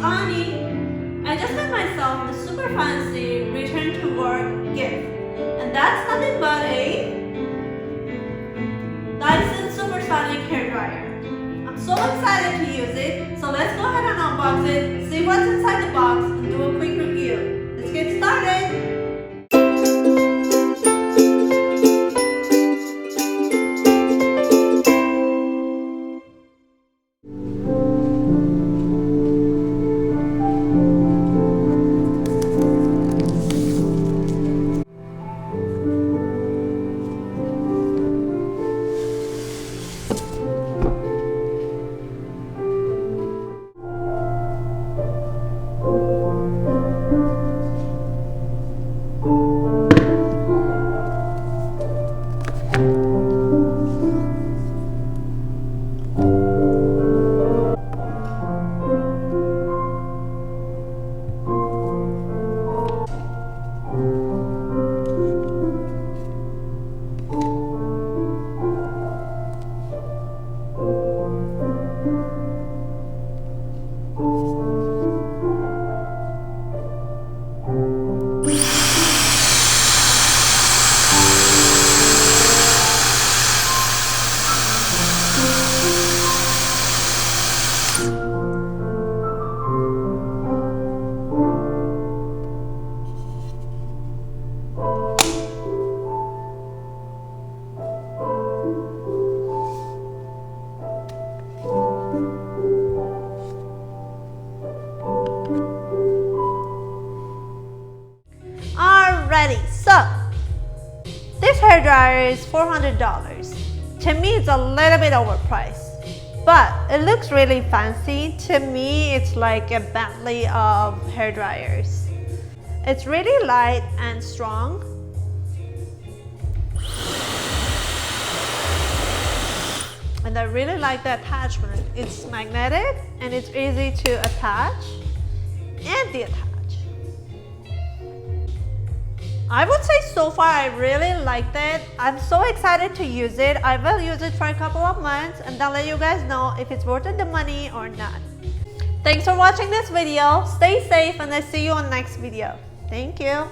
Ani. I just got myself a super fancy return to work gift, and that's nothing but a Dyson Supersonic Hair Dryer. I'm so excited to use it, so let's go ahead and unbox it, see what's inside the box, and do a quick review. Let's get started! Alrighty, so this hair dryer is $400. To me, it's a little bit overpriced, but it looks really fancy. To me, it's like a Bentley of hair dryers. It's really light and strong. And I really like the attachment. It's magnetic and it's easy to attach and detach. I would say so far I really liked it. I'm so excited to use it. I will use it for a couple of months and then let you guys know if it's worth the money or not. Thanks for watching this video. Stay safe and I'll see you on next video. Thank you.